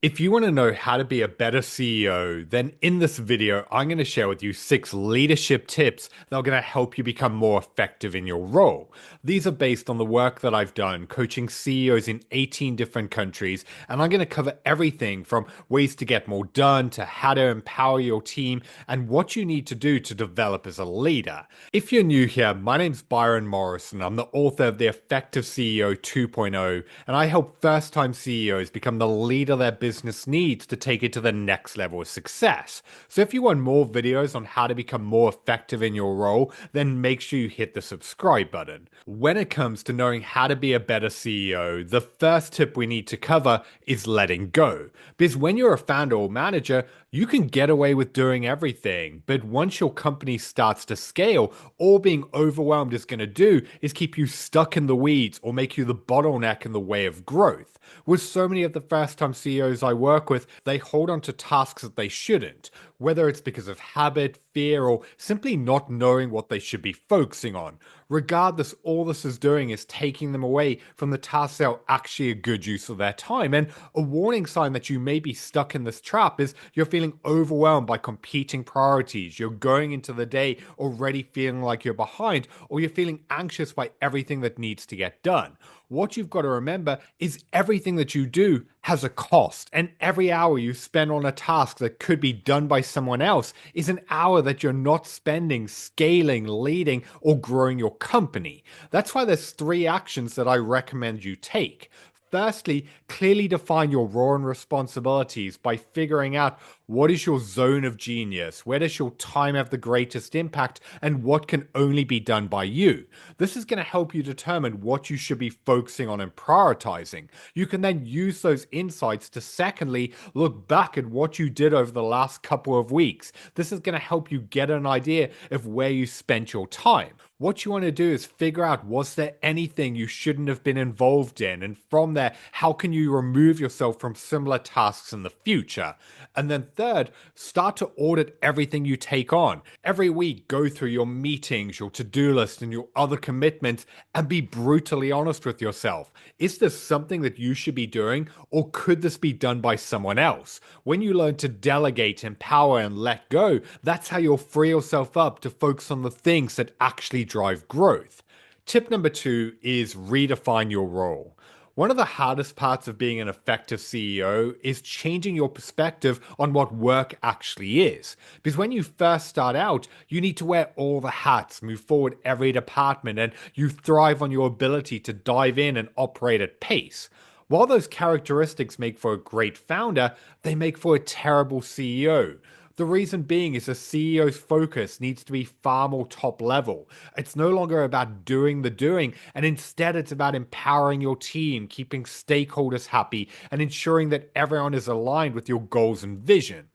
If you want to know how to be a better CEO, then in this video, I'm going to share with you 6 leadership tips that are going to help you become more effective in your role. These are based on the work that I've done coaching CEOs in 18 different countries, and I'm going to cover everything from ways to get more done to how to empower your team and what you need to do to develop as a leader. If you're new here, my name's Byron Morrison. I'm the author of The Effective CEO 2.0, and I help first-time CEOs become the leader their business needs to take it to the next level of success. So if you want more videos on how to become more effective in your role, then make sure you hit the subscribe button. When it comes to knowing how to be a better CEO, the first tip we need to cover is letting go. Because when you're a founder or manager, you can get away with doing everything, but once your company starts to scale, all being overwhelmed is going to do is keep you stuck in the weeds or make you the bottleneck in the way of growth. With so many of the first time CEOs I work with, they hold on to tasks that they shouldn't, whether it's because of habit, fear, or simply not knowing what they should be focusing on. Regardless, all this is doing is taking them away from the tasks that are actually a good use of their time. And a warning sign that you may be stuck in this trap is you're feeling overwhelmed by competing priorities. You're going into the day already feeling like you're behind, or you're feeling anxious by everything that needs to get done. What you've got to remember is everything that you do has a cost, and every hour you spend on a task that could be done by someone else is an hour that you're not spending scaling, leading, or growing your company. That's why there's 3 actions that I recommend you take. Firstly, clearly define your role and responsibilities by figuring out what is your zone of genius, where does your time have the greatest impact, and what can only be done by you. This is going to help you determine what you should be focusing on and prioritizing. You can then use those insights to, secondly, look back at what you did over the last couple of weeks. This is going to help you get an idea of where you spent your time. What you want to do is figure out, was there anything you shouldn't have been involved in? And from there, how can you remove yourself from similar tasks in the future? And then third, start to audit everything you take on. Every week, go through your meetings, your to-do list, and your other commitments and be brutally honest with yourself. Is this something that you should be doing, or could this be done by someone else? When you learn to delegate, empower, and let go, that's how you'll free yourself up to focus on the things that actually drive growth. Tip number 2 is redefine your role. One of the hardest parts of being an effective CEO is changing your perspective on what work actually is. Because when you first start out, you need to wear all the hats, move forward every department, and you thrive on your ability to dive in and operate at pace. While those characteristics make for a great founder, they make for a terrible CEO. The reason being is a CEO's focus needs to be far more top level. It's no longer about doing the doing, and instead it's about empowering your team, keeping stakeholders happy, and ensuring that everyone is aligned with your goals and vision.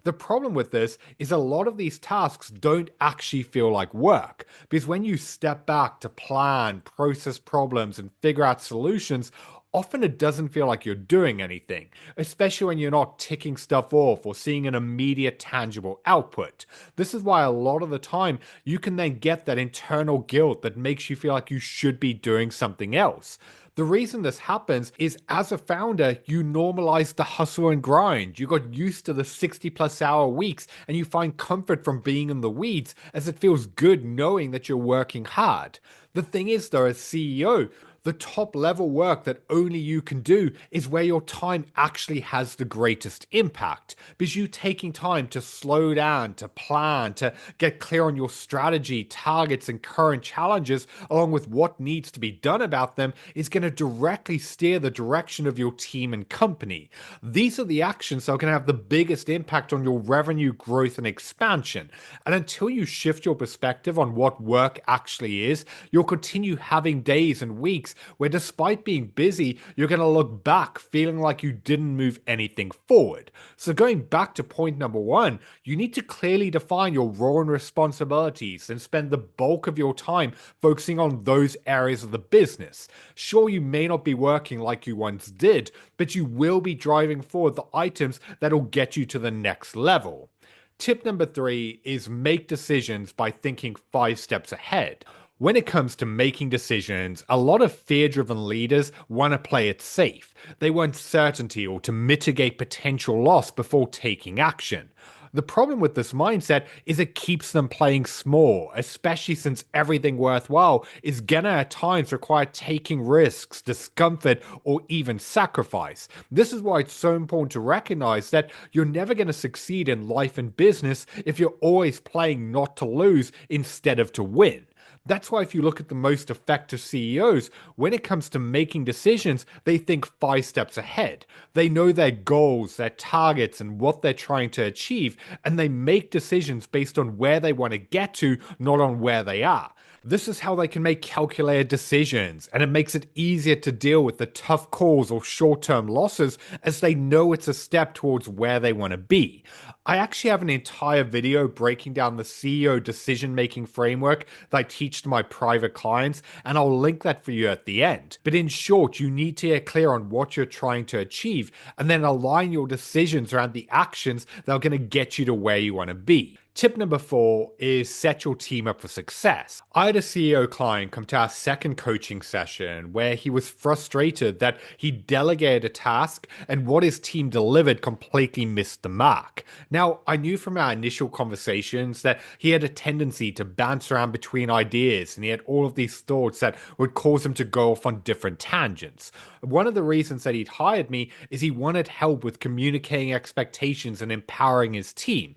The problem with this is a lot of these tasks don't actually feel like work, because when you step back to plan, process problems, and figure out solutions, often it doesn't feel like you're doing anything, especially when you're not ticking stuff off or seeing an immediate tangible output. This is why a lot of the time you can then get that internal guilt that makes you feel like you should be doing something else. The reason this happens is as a founder, you normalize the hustle and grind. You got used to the 60+ hour weeks and you find comfort from being in the weeds as it feels good knowing that you're working hard. The thing is, though, as CEO, the top level work that only you can do is where your time actually has the greatest impact. Because you taking time to slow down, to plan, to get clear on your strategy, targets, and current challenges, along with what needs to be done about them, is going to directly steer the direction of your team and company. These are the actions that are going to have the biggest impact on your revenue growth and expansion. And until you shift your perspective on what work actually is, you'll continue having days and weeks where, despite being busy, you're going to look back feeling like you didn't move anything forward. So going back to point number 1, you need to clearly define your role and responsibilities and spend the bulk of your time focusing on those areas of the business. Sure, you may not be working like you once did, but you will be driving forward the items that'll get you to the next level. Tip number 3 is make decisions by thinking 5 steps ahead. When it comes to making decisions, a lot of fear-driven leaders want to play it safe. They want certainty or to mitigate potential loss before taking action. The problem with this mindset is it keeps them playing small, especially since everything worthwhile is gonna at times require taking risks, discomfort, or even sacrifice. This is why it's so important to recognize that you're never gonna succeed in life and business if you're always playing not to lose instead of to win. That's why if you look at the most effective CEOs, when it comes to making decisions, they think 5 steps ahead. They know their goals, their targets, and what they're trying to achieve, and they make decisions based on where they want to get to, not on where they are. This is how they can make calculated decisions, and it makes it easier to deal with the tough calls or short term losses as they know it's a step towards where they want to be. I actually have an entire video breaking down the CEO decision making framework that I teach to my private clients, and I'll link that for you at the end. But in short, you need to get clear on what you're trying to achieve and then align your decisions around the actions that are going to get you to where you want to be. Tip number 4 is set your team up for success. I had a CEO client come to our second coaching session where he was frustrated that he delegated a task and what his team delivered completely missed the mark. Now, I knew from our initial conversations that he had a tendency to bounce around between ideas and he had all of these thoughts that would cause him to go off on different tangents. One of the reasons that he'd hired me is he wanted help with communicating expectations and empowering his team.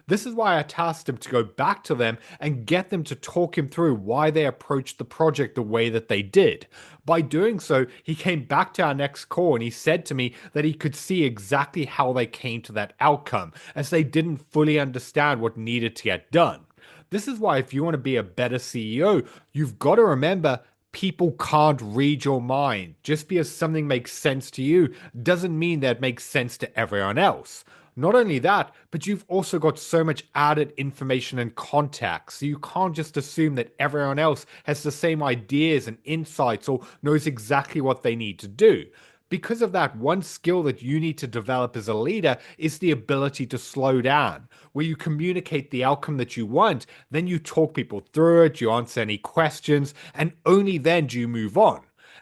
This is why I tasked him to go back to them and get them to talk him through why they approached the project the way that they did. By doing so, he came back to our next call and he said to me that he could see exactly how they came to that outcome, as they didn't fully understand what needed to get done. This is why if you want to be a better CEO, you've got to remember people can't read your mind. Just because something makes sense to you doesn't mean that it makes sense to everyone else. Not only that, but you've also got so much added information and context, so you can't just assume that everyone else has the same ideas and insights or knows exactly what they need to do. Because of that, one skill that you need to develop as a leader is the ability to slow down, where you communicate the outcome that you want, then you talk people through it, you answer any questions, and only then do you move on.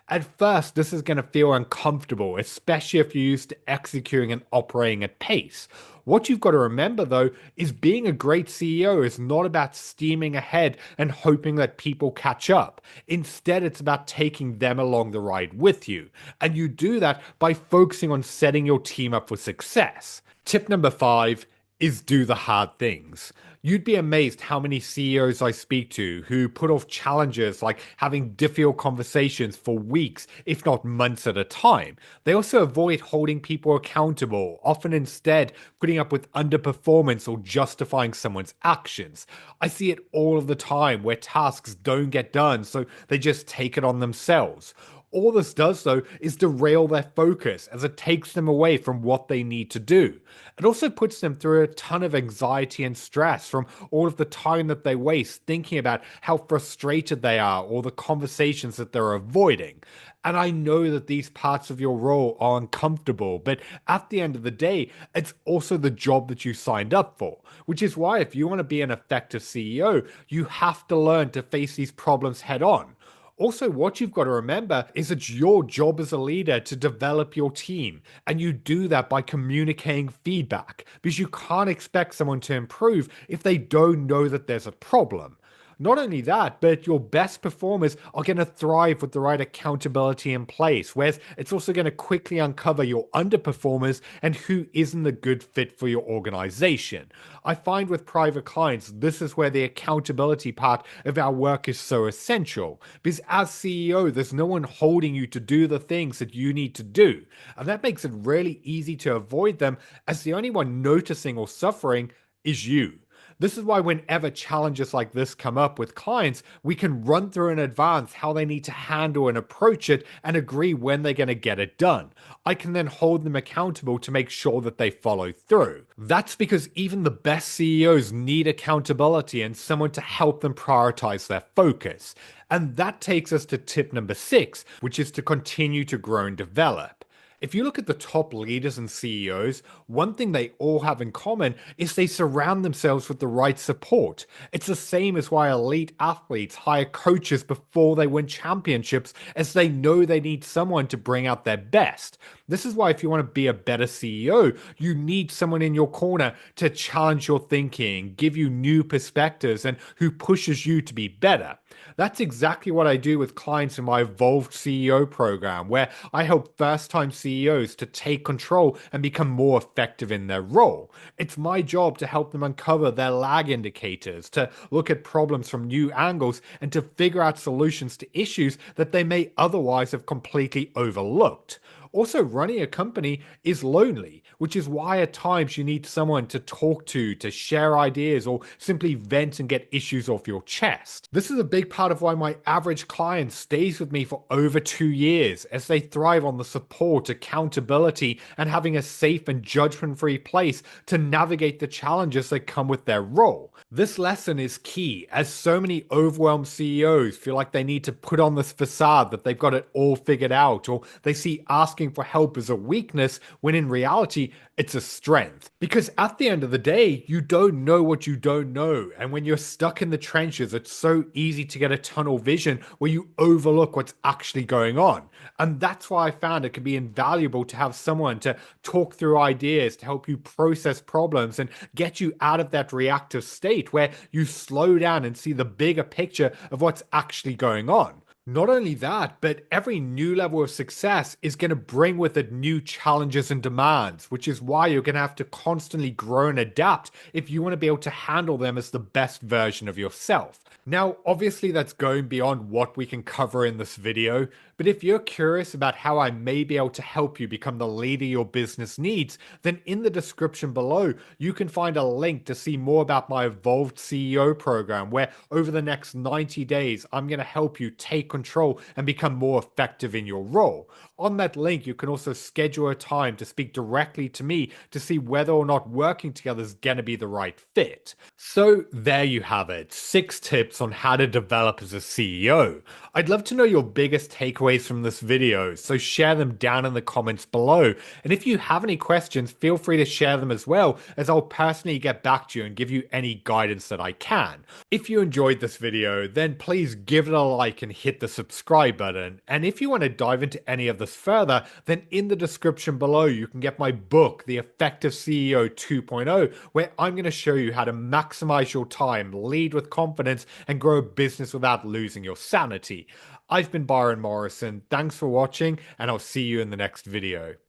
At first, this is going to feel uncomfortable, especially if you're used to executing and operating at pace. What you've got to remember, though, is being a great CEO is not about steaming ahead and hoping that people catch up. Instead, it's about taking them along the ride with you. And you do that by focusing on setting your team up for success. Tip number 5 is do the hard things. You'd be amazed how many CEOs I speak to who put off challenges like having difficult conversations for weeks, if not months at a time. They also avoid holding people accountable, often instead putting up with underperformance or justifying someone's actions. I see it all of the time where tasks don't get done, so they just take it on themselves. All this does, though, is derail their focus as it takes them away from what they need to do. It also puts them through a ton of anxiety and stress from all of the time that they waste thinking about how frustrated they are or the conversations that they're avoiding. And I know that these parts of your role are uncomfortable, but at the end of the day, it's also the job that you signed up for, which is why if you want to be an effective CEO, you have to learn to face these problems head on. Also, what you've got to remember is it's your job as a leader to develop your team. And you do that by communicating feedback because you can't expect someone to improve if they don't know that there's a problem. Not only that, but your best performers are going to thrive with the right accountability in place, whereas it's also going to quickly uncover your underperformers and who isn't a good fit for your organization. I find with private clients, this is where the accountability part of our work is so essential, because as CEO, there's no one holding you to do the things that you need to do. And that makes it really easy to avoid them, as the only one noticing or suffering is you. This is why whenever challenges like this come up with clients, we can run through in advance how they need to handle and approach it and agree when they're going to get it done. I can then hold them accountable to make sure that they follow through. That's because even the best CEOs need accountability and someone to help them prioritize their focus. And that takes us to tip number 6, which is to continue to grow and develop. If you look at the top leaders and CEOs, one thing they all have in common is they surround themselves with the right support. It's the same as why elite athletes hire coaches before they win championships, as they know they need someone to bring out their best. This is why, if you want to be a better CEO, you need someone in your corner to challenge your thinking, give you new perspectives, and who pushes you to be better. That's exactly what I do with clients in my Evolved CEO program, where I help first time CEOs to take control and become more effective in their role. It's my job to help them uncover their lag indicators, to look at problems from new angles, and to figure out solutions to issues that they may otherwise have completely overlooked. Also, running a company is lonely, which is why at times you need someone to talk to share ideas, or simply vent and get issues off your chest. This is a big part of why my average client stays with me for over 2 years, as they thrive on the support, accountability, and having a safe and judgment-free place to navigate the challenges that come with their role. This lesson is key, as so many overwhelmed CEOs feel like they need to put on this facade that they've got it all figured out, or they see asking for help as a weakness, when in reality, it's a strength. Because at the end of the day, you don't know what you don't know. And when you're stuck in the trenches, it's so easy to get a tunnel vision where you overlook what's actually going on. And that's why I found it can be invaluable to have someone to talk through ideas, to help you process problems and get you out of that reactive state where you slow down and see the bigger picture of what's actually going on. Not only that, but every new level of success is going to bring with it new challenges and demands, which is why you're going to have to constantly grow and adapt if you want to be able to handle them as the best version of yourself. Now, obviously, that's going beyond what we can cover in this video, but if you're curious about how I may be able to help you become the leader your business needs, then in the description below, you can find a link to see more about my Evolved CEO program, where over the next 90 days, I'm going to help you take control and become more effective in your role. On that link, you can also schedule a time to speak directly to me to see whether or not working together is going to be the right fit. So there you have it, 6 tips on how to develop as a CEO. I'd love to know your biggest takeaways from this video, so share them down in the comments below. And if you have any questions, feel free to share them as well, as I'll personally get back to you and give you any guidance that I can. If you enjoyed this video, then please give it a like and hit the subscribe button. And if you want to dive into any of this further, then in the description below, you can get my book, The Effective CEO 2.0, where I'm going to show you how to maximize your time, lead with confidence, and grow a business without losing your sanity. I've been Byron Morrison. Thanks for watching, and I'll see you in the next video.